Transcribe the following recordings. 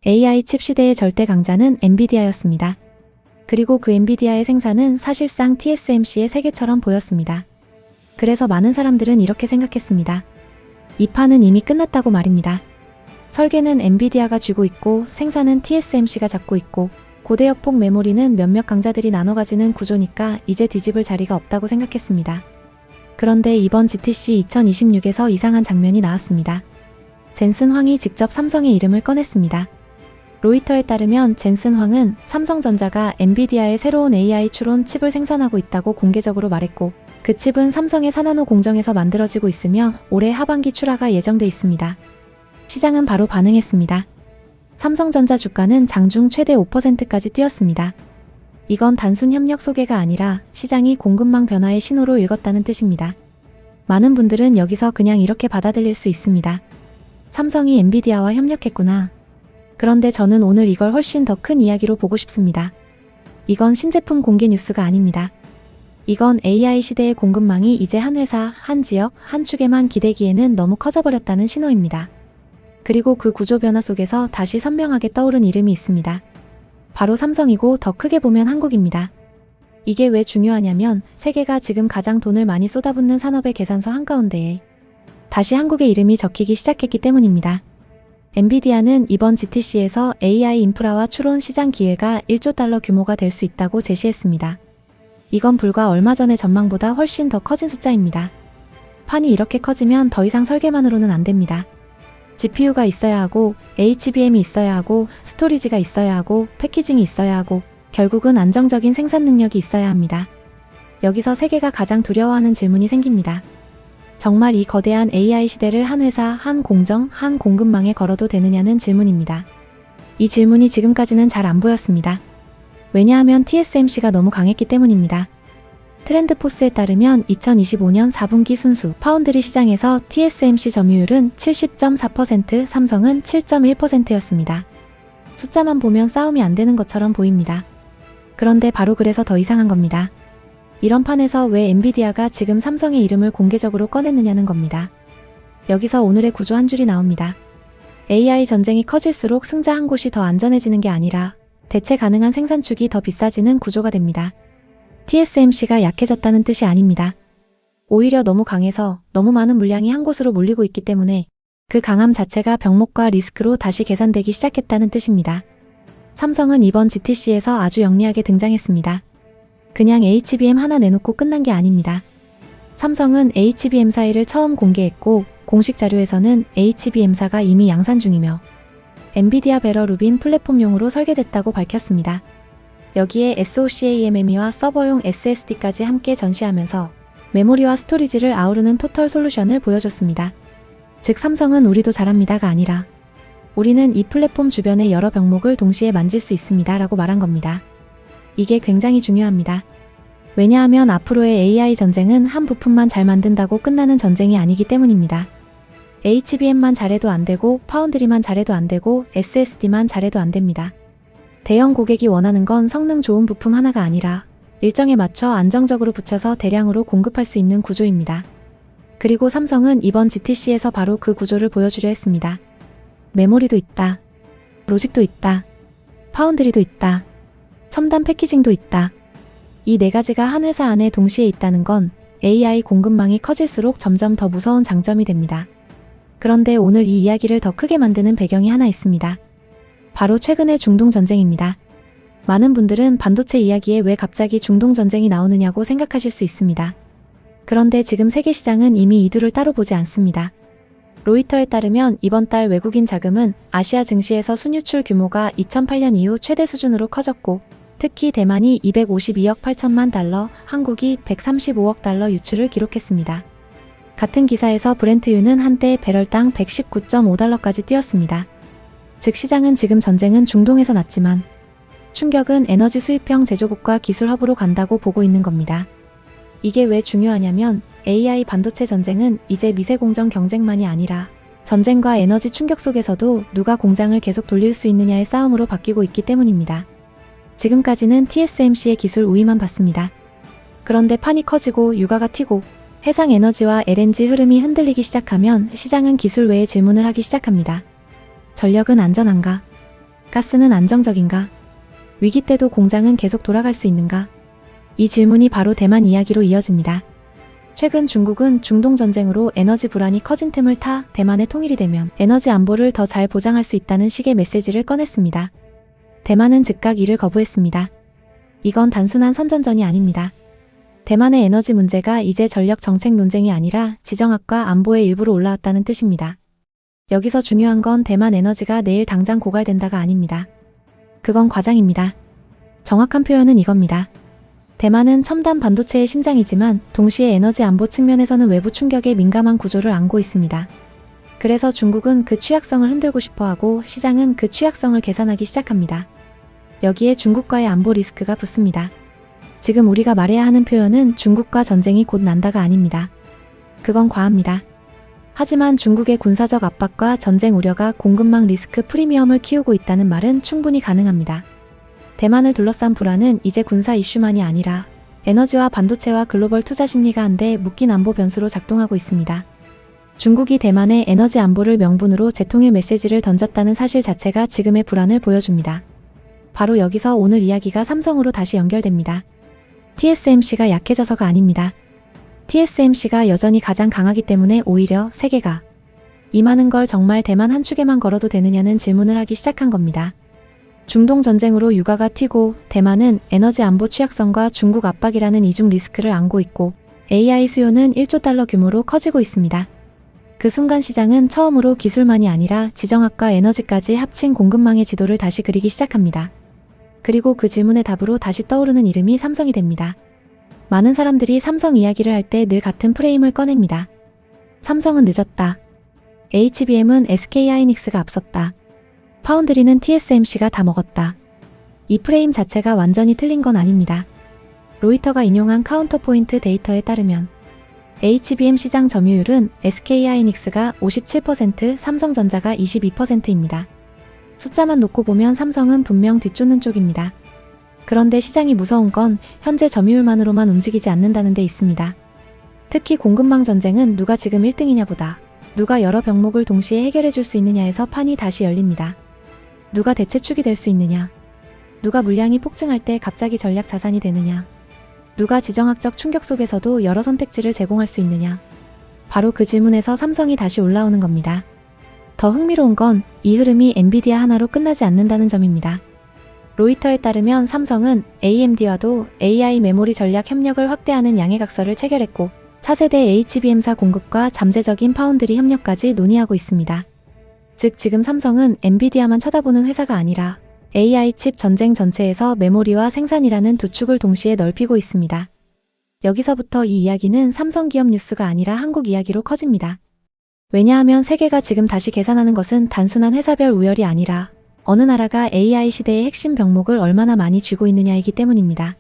AI 칩 시대의 절대 강자는 엔비디아였습니다. 그리고 그 엔비디아의 생산은 사실상 TSMC의 세계처럼 보였습니다. 그래서 많은 사람들은 이렇게 생각했습니다. 이 판은 이미 끝났다고 말입니다. 설계는 엔비디아가 쥐고 있고 생산은 TSMC가 잡고 있고 고대역폭 메모리는 몇몇 강자들이 나눠 가지는 구조니까 이제 뒤집을 자리가 없다고 생각했습니다. 그런데 이번 GTC 2026에서 이상한 장면이 나왔습니다. 젠슨 황이 직접 삼성의 이름을 꺼냈습니다. 로이터에 따르면 젠슨 황은 삼성전자가 엔비디아의 새로운 AI 추론 칩을 생산하고 있다고 공개적으로 말했고 그 칩은 삼성의 사나노 공정에서 만들어지고 있으며 올해 하반기 출하가 예정돼 있습니다. 시장은 바로 반응했습니다. 삼성전자 주가는 장중 최대 5%까지 뛰었습니다. 이건 단순 협력 소개가 아니라 시장이 공급망 변화의 신호로 읽었다는 뜻입니다. 많은 분들은 여기서 그냥 이렇게 받아들일 수 있습니다. 삼성이 엔비디아와 협력했구나. 그런데 저는 오늘 이걸 훨씬 더 큰 이야기로 보고 싶습니다. 이건 신제품 공개 뉴스가 아닙니다. 이건 AI 시대의 공급망이 이제 한 회사, 한 지역, 한 축에만 기대기에는 너무 커져버렸다는 신호입니다. 그리고 그 구조 변화 속에서 다시 선명하게 떠오른 이름이 있습니다. 바로 삼성이고 더 크게 보면 한국입니다. 이게 왜 중요하냐면 세계가 지금 가장 돈을 많이 쏟아붓는 산업의 계산서 한가운데에 다시 한국의 이름이 적히기 시작했기 때문입니다. 엔비디아는 이번 GTC에서 AI 인프라와 추론 시장 기회가 1조 달러 규모가 될 수 있다고 제시했습니다. 이건 불과 얼마 전의 전망보다 훨씬 더 커진 숫자입니다. 판이 이렇게 커지면 더 이상 설계만으로는 안 됩니다. GPU가 있어야 하고 HBM이 있어야 하고 스토리지가 있어야 하고 패키징이 있어야 하고 결국은 안정적인 생산 능력이 있어야 합니다. 여기서 세계가 가장 두려워하는 질문이 생깁니다. 정말 이 거대한 AI 시대를 한 회사, 한 공정, 한 공급망에 걸어도 되느냐는 질문입니다. 이 질문이 지금까지는 잘 안 보였습니다. 왜냐하면 TSMC가 너무 강했기 때문입니다. 트렌드포스에 따르면 2025년 4분기 순수 파운드리 시장에서 TSMC 점유율은 70.4%, 삼성은 7.1%였습니다. 숫자만 보면 싸움이 안 되는 것처럼 보입니다. 그런데 바로 그래서 더 이상한 겁니다. 이런 판에서 왜 엔비디아가 지금 삼성의 이름을 공개적으로 꺼냈느냐는 겁니다. 여기서 오늘의 구조 한 줄이 나옵니다. AI 전쟁이 커질수록 승자 한 곳이 더 안전해지는 게 아니라 대체 가능한 생산축이 더 비싸지는 구조가 됩니다. TSMC가 약해졌다는 뜻이 아닙니다. 오히려 너무 강해서 너무 많은 물량이 한 곳으로 몰리고 있기 때문에 그 강함 자체가 병목과 리스크로 다시 계산되기 시작했다는 뜻입니다. 삼성은 이번 GTC에서 아주 영리하게 등장했습니다. 그냥 HBM 하나 내놓고 끝난 게 아닙니다. 삼성은 HBM4를 처음 공개했고 공식 자료에서는 HBM4가 이미 양산 중이며 엔비디아 베러 루빈 플랫폼용으로 설계됐다고 밝혔습니다. 여기에 SoC-AMME와 서버용 SSD까지 함께 전시하면서 메모리와 스토리지를 아우르는 토털 솔루션을 보여줬습니다. 즉 삼성은 우리도 잘합니다가 아니라 우리는 이 플랫폼 주변의 여러 병목을 동시에 만질 수 있습니다 라고 말한 겁니다. 이게 굉장히 중요합니다. 왜냐하면 앞으로의 AI 전쟁은 한 부품만 잘 만든다고 끝나는 전쟁이 아니기 때문입니다. HBM만 잘해도 안 되고 파운드리만 잘해도 안 되고 SSD만 잘해도 안 됩니다. 대형 고객이 원하는 건 성능 좋은 부품 하나가 아니라 일정에 맞춰 안정적으로 붙여서 대량으로 공급할 수 있는 구조입니다. 그리고 삼성은 이번 GTC에서 바로 그 구조를 보여주려 했습니다. 메모리도 있다. 로직도 있다. 파운드리도 있다. 첨단 패키징도 있다. 이 네 가지가 한 회사 안에 동시에 있다는 건 AI 공급망이 커질수록 점점 더 무서운 장점이 됩니다. 그런데 오늘 이 이야기를 더 크게 만드는 배경이 하나 있습니다. 바로 최근의 중동 전쟁입니다. 많은 분들은 반도체 이야기에 왜 갑자기 중동 전쟁이 나오느냐고 생각하실 수 있습니다. 그런데 지금 세계 시장은 이미 이 둘을 따로 보지 않습니다. 로이터에 따르면 이번 달 외국인 자금은 아시아 증시에서 순유출 규모가 2008년 이후 최대 수준으로 커졌고 특히 대만이 252억 8천만 달러, 한국이 135억 달러 유출을 기록했습니다. 같은 기사에서 브렌트유는 한때 배럴당 119.5달러까지 뛰었습니다. 즉 시장은 지금 전쟁은 중동에서 났지만 충격은 에너지 수입형 제조국과 기술 허브로 간다고 보고 있는 겁니다. 이게 왜 중요하냐면 AI 반도체 전쟁은 이제 미세공정 경쟁만이 아니라 전쟁과 에너지 충격 속에서도 누가 공장을 계속 돌릴 수 있느냐의 싸움으로 바뀌고 있기 때문입니다. 지금까지는 TSMC의 기술 우위만 봤습니다. 그런데 판이 커지고 유가가 튀고 해상 에너지와 LNG 흐름이 흔들리기 시작하면 시장은 기술 외의 질문을 하기 시작합니다. 전력은 안전한가? 가스는 안정적인가? 위기 때도 공장은 계속 돌아갈 수 있는가? 이 질문이 바로 대만 이야기로 이어집니다. 최근 중국은 중동 전쟁으로 에너지 불안이 커진 틈을 타 대만의 통일이 되면 에너지 안보를 더 잘 보장할 수 있다는 식의 메시지를 꺼냈습니다. 대만은 즉각 이를 거부했습니다. 이건 단순한 선전전이 아닙니다. 대만의 에너지 문제가 이제 전력 정책 논쟁이 아니라 지정학과 안보의 일부로 올라왔다는 뜻입니다. 여기서 중요한 건 대만 에너지가 내일 당장 고갈된다가 아닙니다. 그건 과장입니다. 정확한 표현은 이겁니다. 대만은 첨단 반도체의 심장이지만 동시에 에너지 안보 측면에서는 외부 충격에 민감한 구조를 안고 있습니다. 그래서 중국은 그 취약성을 흔들고 싶어하고 시장은 그 취약성을 계산하기 시작합니다. 여기에 중국과의 안보 리스크가 붙습니다. 지금 우리가 말해야 하는 표현은 중국과 전쟁이 곧 난다가 아닙니다. 그건 과합니다. 하지만 중국의 군사적 압박과 전쟁 우려가 공급망 리스크 프리미엄을 키우고 있다는 말은 충분히 가능합니다. 대만을 둘러싼 불안은 이제 군사 이슈만이 아니라 에너지와 반도체와 글로벌 투자 심리가 한데 묶인 안보 변수로 작동하고 있습니다. 중국이 대만의 에너지 안보를 명분으로 재통일 메시지를 던졌다는 사실 자체가 지금의 불안을 보여줍니다. 바로 여기서 오늘 이야기가 삼성으로 다시 연결됩니다. TSMC가 약해져서가 아닙니다. TSMC가 여전히 가장 강하기 때문에 오히려 세계가 이 많은 걸 정말 대만 한 축에만 걸어도 되느냐는 질문을 하기 시작한 겁니다. 중동 전쟁으로 유가가 튀고 대만은 에너지 안보 취약성과 중국 압박이라는 이중 리스크를 안고 있고 AI 수요는 1조 달러 규모로 커지고 있습니다. 그 순간 시장은 처음으로 기술만이 아니라 지정학과 에너지까지 합친 공급망의 지도를 다시 그리기 시작합니다. 그리고 그 질문의 답으로 다시 떠오르는 이름이 삼성이 됩니다. 많은 사람들이 삼성 이야기를 할 때 늘 같은 프레임을 꺼냅니다. 삼성은 늦었다. HBM은 SK하이닉스가 앞섰다. 파운드리는 TSMC가 다 먹었다. 이 프레임 자체가 완전히 틀린 건 아닙니다. 로이터가 인용한 카운터포인트 데이터에 따르면 HBM 시장 점유율은 SK하이닉스가 57%, 삼성전자가 22%입니다. 숫자만 놓고 보면 삼성은 분명 뒤쫓는 쪽입니다. 그런데 시장이 무서운 건 현재 점유율만으로만 움직이지 않는다는 데 있습니다. 특히 공급망 전쟁은 누가 지금 1등이냐 보다 누가 여러 병목을 동시에 해결해 줄 수 있느냐에서 판이 다시 열립니다. 누가 대체축이 될 수 있느냐? 누가 물량이 폭증할 때 갑자기 전략 자산이 되느냐? 누가 지정학적 충격 속에서도 여러 선택지를 제공할 수 있느냐? 바로 그 질문에서 삼성이 다시 올라오는 겁니다. 더 흥미로운 건 이 흐름이 엔비디아 하나로 끝나지 않는다는 점입니다. 로이터에 따르면 삼성은 AMD와도 AI 메모리 전략 협력을 확대하는 양해각서를 체결했고 차세대 HBM사 공급과 잠재적인 파운드리 협력까지 논의하고 있습니다. 즉 지금 삼성은 엔비디아만 쳐다보는 회사가 아니라 AI 칩 전쟁 전체에서 메모리와 생산이라는 두 축을 동시에 넓히고 있습니다. 여기서부터 이 이야기는 삼성 기업 뉴스가 아니라 한국 이야기로 커집니다. 왜냐하면 세계가 지금 다시 계산하는 것은 단순한 회사별 우열이 아니라 어느 나라가 AI 시대의 핵심 병목을 얼마나 많이 쥐고 있느냐이기 때문입니다.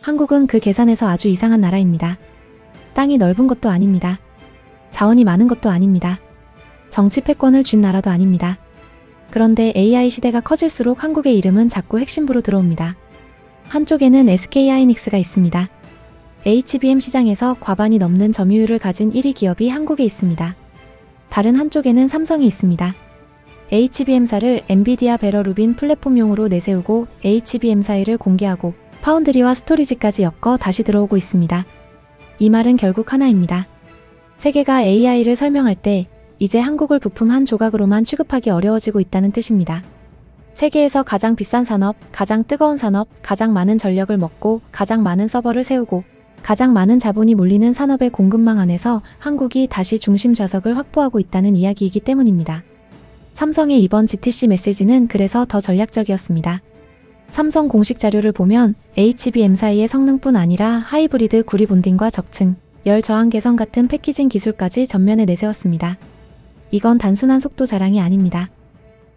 한국은 그 계산에서 아주 이상한 나라입니다. 땅이 넓은 것도 아닙니다. 자원이 많은 것도 아닙니다. 정치 패권을 쥔 나라도 아닙니다. 그런데 AI 시대가 커질수록 한국의 이름은 자꾸 핵심부로 들어옵니다. 한쪽에는 SK하이닉스가 있습니다. HBM 시장에서 과반이 넘는 점유율을 가진 1위 기업이 한국에 있습니다. 다른 한쪽에는 삼성이 있습니다. HBM사를 엔비디아 베러 루빈 플랫폼용으로 내세우고 HBM사일을 공개하고 파운드리와 스토리지까지 엮어 다시 들어오고 있습니다. 이 말은 결국 하나입니다. 세계가 AI를 설명할 때 이제 한국을 부품 한 조각으로만 취급하기 어려워지고 있다는 뜻입니다. 세계에서 가장 비싼 산업, 가장 뜨거운 산업, 가장 많은 전력을 먹고 가장 많은 서버를 세우고 가장 많은 자본이 몰리는 산업의 공급망 안에서 한국이 다시 중심 좌석을 확보하고 있다는 이야기이기 때문입니다. 삼성의 이번 GTC 메시지는 그래서 더 전략적이었습니다. 삼성 공식 자료를 보면 HBM사이의 성능뿐 아니라 하이브리드 구리 본딩과 적층, 열 저항 개선 같은 패키징 기술까지 전면에 내세웠습니다. 이건 단순한 속도 자랑이 아닙니다.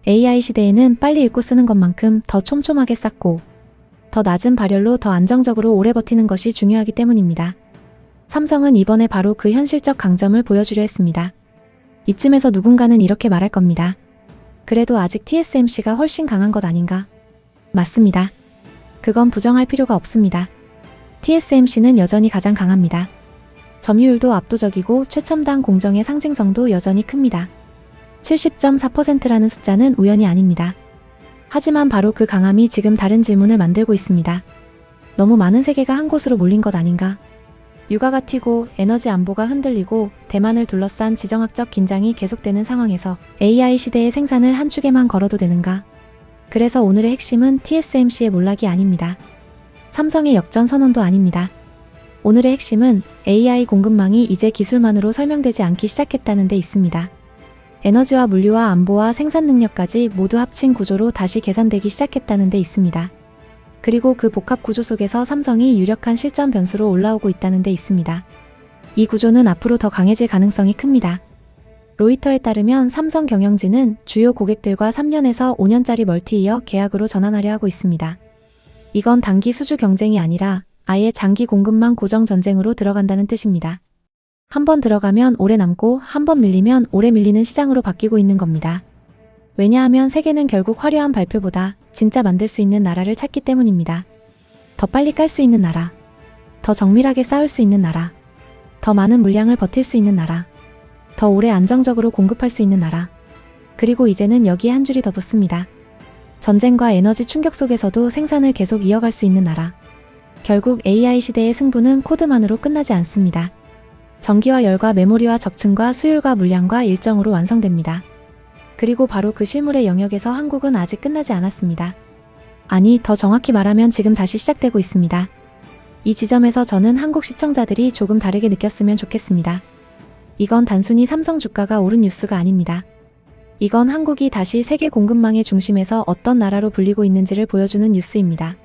AI 시대에는 빨리 읽고 쓰는 것만큼 더 촘촘하게 쌓고 더 낮은 발열로 더 안정적으로 오래 버티는 것이 중요하기 때문입니다. 삼성은 이번에 바로 그 현실적 강점을 보여주려 했습니다. 이쯤에서 누군가는 이렇게 말할 겁니다. 그래도 아직 TSMC가 훨씬 강한 것 아닌가? 맞습니다. 그건 부정할 필요가 없습니다. TSMC는 여전히 가장 강합니다. 점유율도 압도적이고 최첨단 공정의 상징성도 여전히 큽니다. 70.4%라는 숫자는 우연이 아닙니다. 하지만 바로 그 강함이 지금 다른 질문을 만들고 있습니다. 너무 많은 세계가 한 곳으로 몰린 것 아닌가? 유가가 튀고 에너지 안보가 흔들리고 대만을 둘러싼 지정학적 긴장이 계속되는 상황에서 AI 시대의 생산을 한 축에만 걸어도 되는가? 그래서 오늘의 핵심은 TSMC의 몰락이 아닙니다. 삼성의 역전 선언도 아닙니다. 오늘의 핵심은 AI 공급망이 이제 기술만으로 설명되지 않기 시작했다는 데 있습니다. 에너지와 물류와 안보와 생산 능력까지 모두 합친 구조로 다시 계산되기 시작했다는 데 있습니다. 그리고 그 복합 구조 속에서 삼성이 유력한 실전 변수로 올라오고 있다는 데 있습니다. 이 구조는 앞으로 더 강해질 가능성이 큽니다. 로이터에 따르면 삼성 경영진은 주요 고객들과 3년에서 5년짜리 멀티이어 계약으로 전환하려 하고 있습니다. 이건 단기 수주 경쟁이 아니라 아예 장기 공급망 고정 전쟁으로 들어간다는 뜻입니다. 한번 들어가면 오래 남고 한번 밀리면 오래 밀리는 시장으로 바뀌고 있는 겁니다. 왜냐하면 세계는 결국 화려한 발표보다 진짜 만들 수 있는 나라를 찾기 때문입니다. 더 빨리 깔 수 있는 나라, 더 정밀하게 쌓을 수 있는 나라, 더 많은 물량을 버틸 수 있는 나라, 더 오래 안정적으로 공급할 수 있는 나라, 그리고 이제는 여기에 한 줄이 더 붙습니다. 전쟁과 에너지 충격 속에서도 생산을 계속 이어갈 수 있는 나라. 결국 AI 시대의 승부는 코드만으로 끝나지 않습니다. 전기와 열과 메모리와 적층과 수율과 물량과 일정으로 완성됩니다. 그리고 바로 그 실물의 영역에서 한국은 아직 끝나지 않았습니다. 아니, 더 정확히 말하면 지금 다시 시작되고 있습니다. 이 지점에서 저는 한국 시청자들이 조금 다르게 느꼈으면 좋겠습니다. 이건 단순히 삼성 주가가 오른 뉴스가 아닙니다. 이건 한국이 다시 세계 공급망의 중심에서 어떤 나라로 불리고 있는지를 보여주는 뉴스입니다.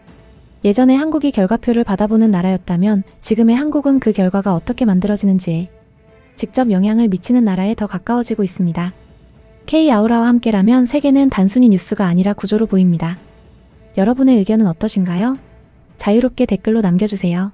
예전에 한국이 결과표를 받아보는 나라였다면 지금의 한국은 그 결과가 어떻게 만들어지는지에 직접 영향을 미치는 나라에 더 가까워지고 있습니다. K-아우라와 함께라면 세계는 단순히 뉴스가 아니라 구조로 보입니다. 여러분의 의견은 어떠신가요? 자유롭게 댓글로 남겨주세요.